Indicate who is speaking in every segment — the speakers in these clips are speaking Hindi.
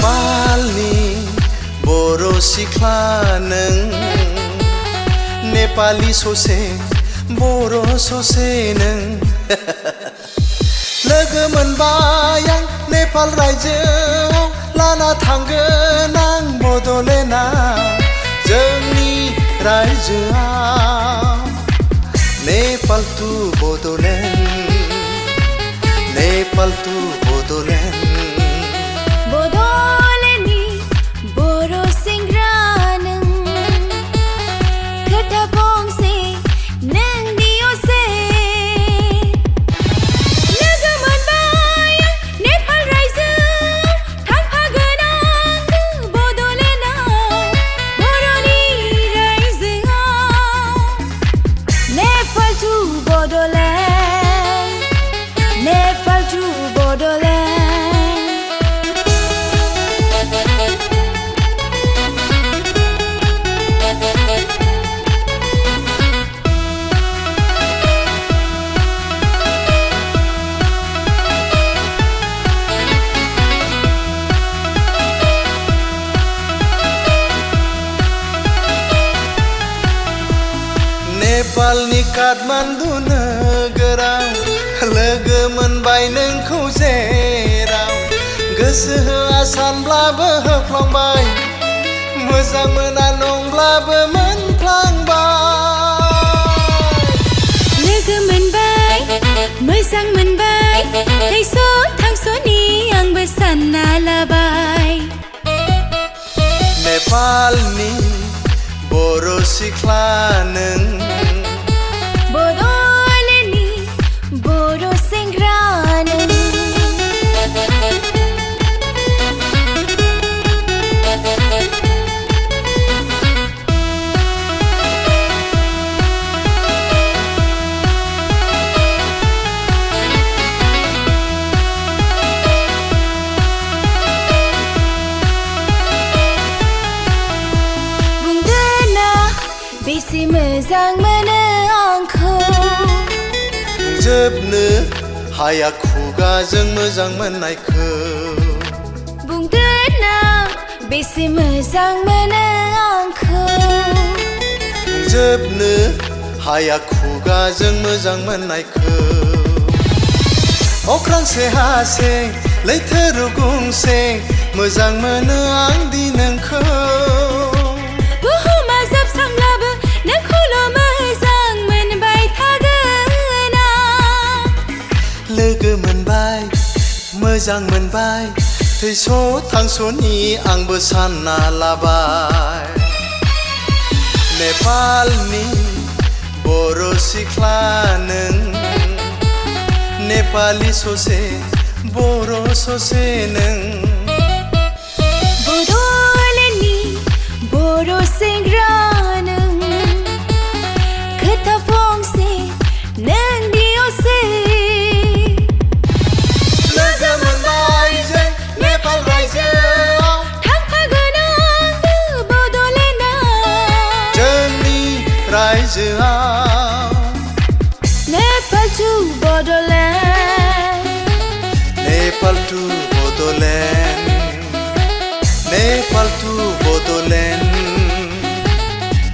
Speaker 1: नेपालनि बर' सिख्ला नों नेपालि ससे बर' ससे नों लोगो मोनबाय आं नेपाल रायजोआव लाना थांगोन आं बड'लेण्डआव जोंनि रायजोआव नेपाल टु बड'लेण्ड नेपाल टु बड'लेण्ड
Speaker 2: बड'लेण्डनि बर' सेंग्रा नों खोथा फंसे नों दियसे लोगो मोनबाय नेपाल रायजोआव थांफागोन आं बड'लेण्डआव बर'नि रायजोआव नेपाल टु बड'लेण्ड नेपाल टु बड'लेण्ड
Speaker 1: नेपालनि काठमान्डु नोगोराव लोगो मोनबाय नोंखौ जेराव गोसो होआ सानब्लाबो होफ्लांबाय मोजां मोना नंब्लाबो मोनफ्लांबाय
Speaker 2: लोगो मोनबाय मोजां मोनबाय थैस' थांस'नि आंबो सानना लाबाय
Speaker 1: नेपालनि बर' सिख्ला नों
Speaker 2: बड'लेण्डनि बर' सेंग्रा नों बेसे मोजां मोनो आंखौ
Speaker 1: बुंजोबनो हाया खुगाजों मोजां मोननायखौ
Speaker 2: बुंदो ना बेसे मोजां मोनो आंखौ
Speaker 1: बुंजोबनो हाया खुगाजों मोजां मोननायखौ अख्रांसे हासे लैथो रुगुंसे मोजां मोनो आं दि नोंखौ
Speaker 2: बुहुमा जोबस्रांब्लाबो नोंखौल' मोजां मोनबाय थागोन आं
Speaker 1: लोगो मोनबाय मोजां मोनबाय थैस' थांस'नि आंबो सानना लाबाय नेपालनि बर' सिख्ला नों नेपालि ससे बर' ससे नों
Speaker 2: बड'लेण्डनि बर' सेंग्रा नों खोथा फंसे नों दियसे
Speaker 1: लोगो मोनबाय जों नेपाल रायजोआव
Speaker 2: थांफागोन आंबो बड'लेण्डआव
Speaker 1: जोंनि रायजोआव
Speaker 2: Nepal to Bodoland
Speaker 1: Nepal to Bodoland Nepal to Bodoland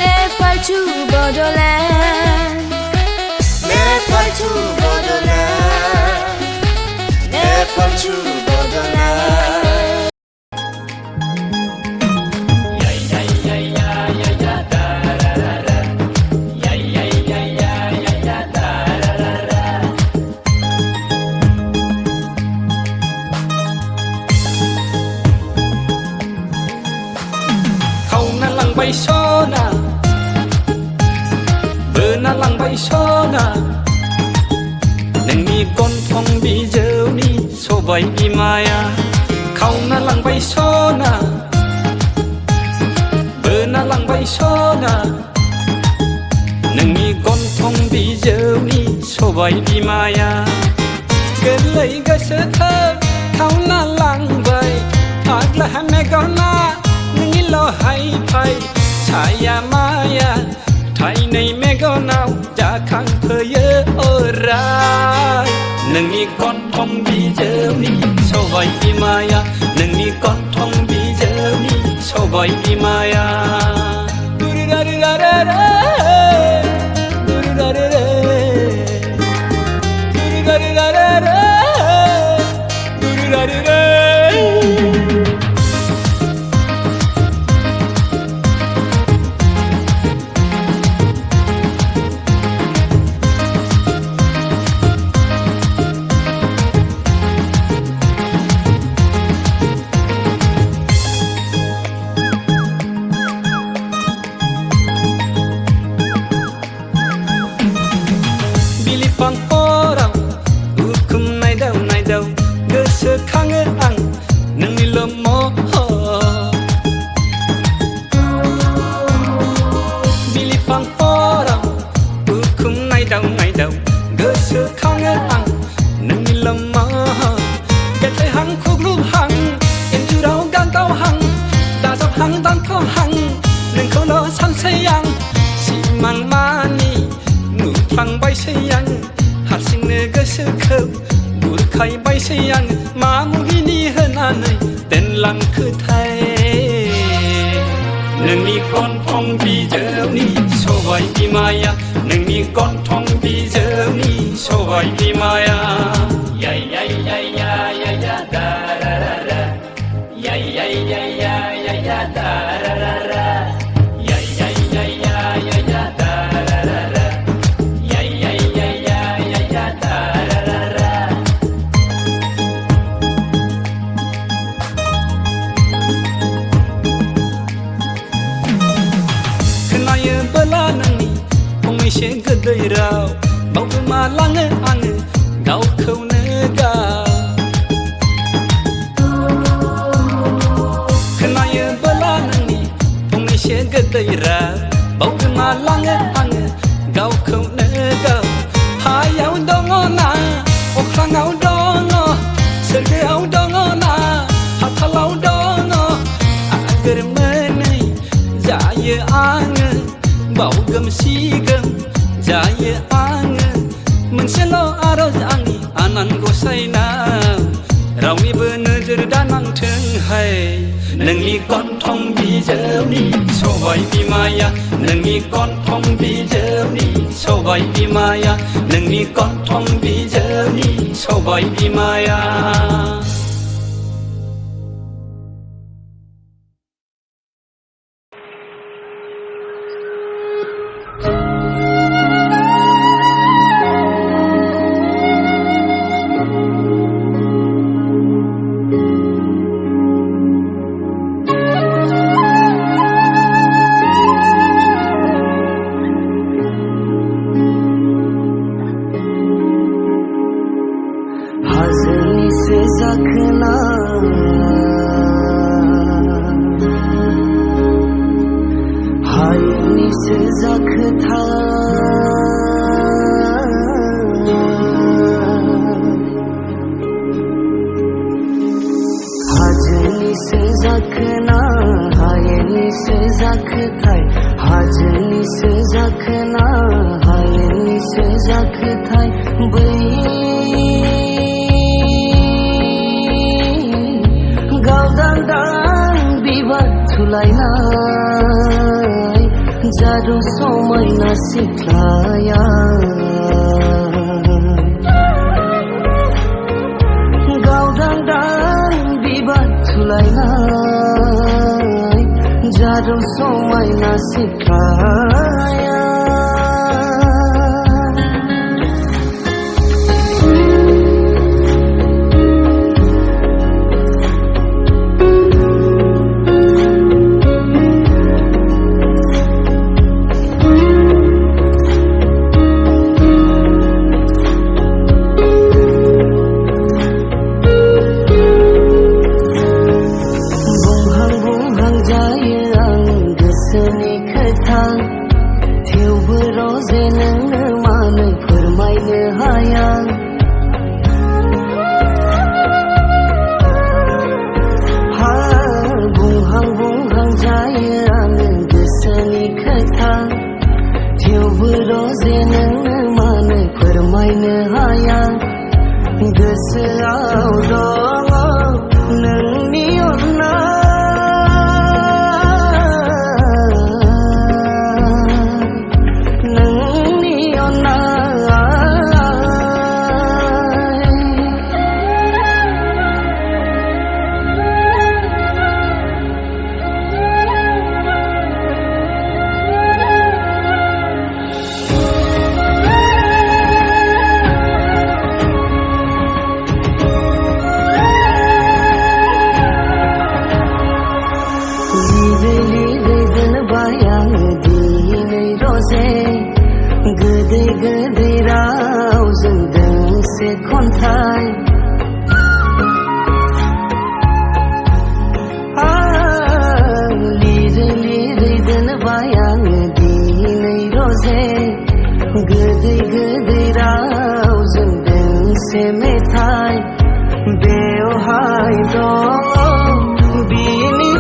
Speaker 2: Nepal to Bodoland
Speaker 1: Nepal to Bodoland Nepal to Bodoland
Speaker 3: लांबाय सना बोना लांबाय सना नोंनि गन्थं बिजौनि सबाय बिमाया खावना लांबाय सना बोना लांबाय सना नोंनि गन्थं बिजौनि सबाय बिमाया गोरलै गोसोथो खावना लांबाय फाग्ला मेगना नोंनिल' हायफाय साया माया थाइनै मेगनाव जाखांफैयो अराय नोंनि गन्थं बिजौनि सबाय बिमाया नोंनि गन्थं सबाय बिमाया बिलिफां अराव उखुम नायदाव नायदाव गोसोखाङो आं नोंनिल' महर बिलिफां अराव उखुम नायदाव नायदाव गोसोखाङो आं नोंनिल' महर बेथायहां खुग्लुबहां इन्जुराव गानदावहां दाजाबहां दानख'हां नोंखौल' सानसै आं सिमां मानि नुफ्लांबायसै आं हारसिंनो गोसोखौ बुरखायबायसै आं मा मुहिनि होनानै दोनलांखोथाय नोंनि गन्थं बिजौनि सबाय बिमाया नोंनि गन्थं बिजौनि सबाय बिमाया या या या या या या दा रा रा रा या या या या या या दा रा रा रा या या या या या या दा रा रा रा या या या या या या दा रा रा रा खोनायोबोला नोंनि फंनैसो गोदै राव बावगोमालाङो आङो गावखौनो गाव खोनायोबोला नोंनि फंनैसो गोदै राव बावगोमालाङो आङो गावखौनो गाव हायाव दङ ना अख्राङाव दङ सोरगोआव दङ ना हाथालाव दङ आगोर मोनै जायो आङो बावगोमसिगोम जायो आङो मोनसेल' आरज आंनि आनान गसाइनाव रावनिबो नोजोर दानांथोंहाय नोंनि गन्थं बिजौनि सबाय बिमाया नोंनि गन्थं बिजौनि सबाय बिमाया नोंनि गन्थं बिजौनि सबाय बिमाया जादु समायना सिख्लाया गावदांदां बिबार थुलायनाय जादु समायना सिख्लाया गोसोआव दङ नोंनि अननाय
Speaker 4: गोदै गोदै रावजों दोंसे खन्थाइ लिरै लिरै दोनबाय आङो दिनै रजे गोदै गोदै रावजों दोंसे मेथाइ बेवहाय दं बिनि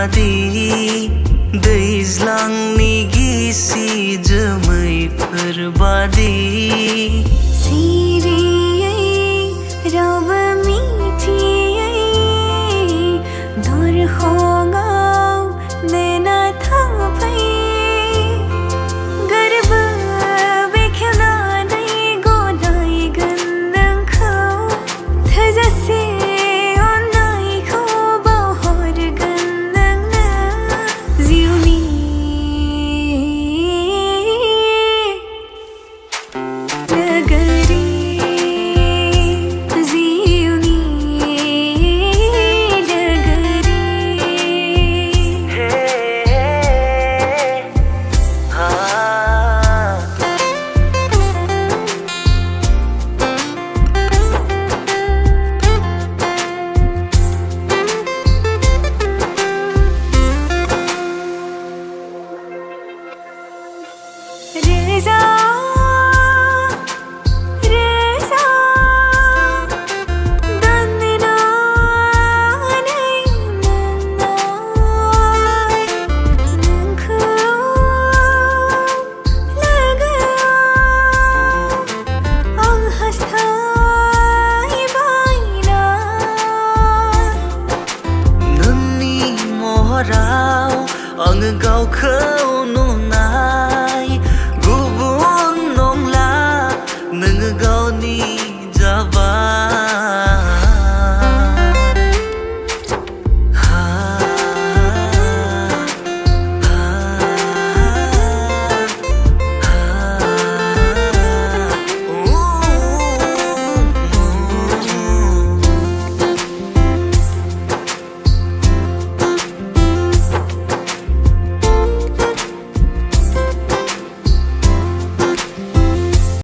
Speaker 4: बादि दैज्लांनि गिसि जोमैफोर बादि
Speaker 2: सिरियै रावबो मिथियै दरखङाव नेना थाफै गोरबो बेखेवनानै गनायगोन नोंखौ थोजासे अननायखौ बावहरगोन नोंनो जिउनि नोगोरि जिउनि नोगोरि रोजा रोजा दाननानै मोननाय नोंखौ लोगोआव आं हास्थायबायना
Speaker 4: नोंनि महराव आङो गावखौ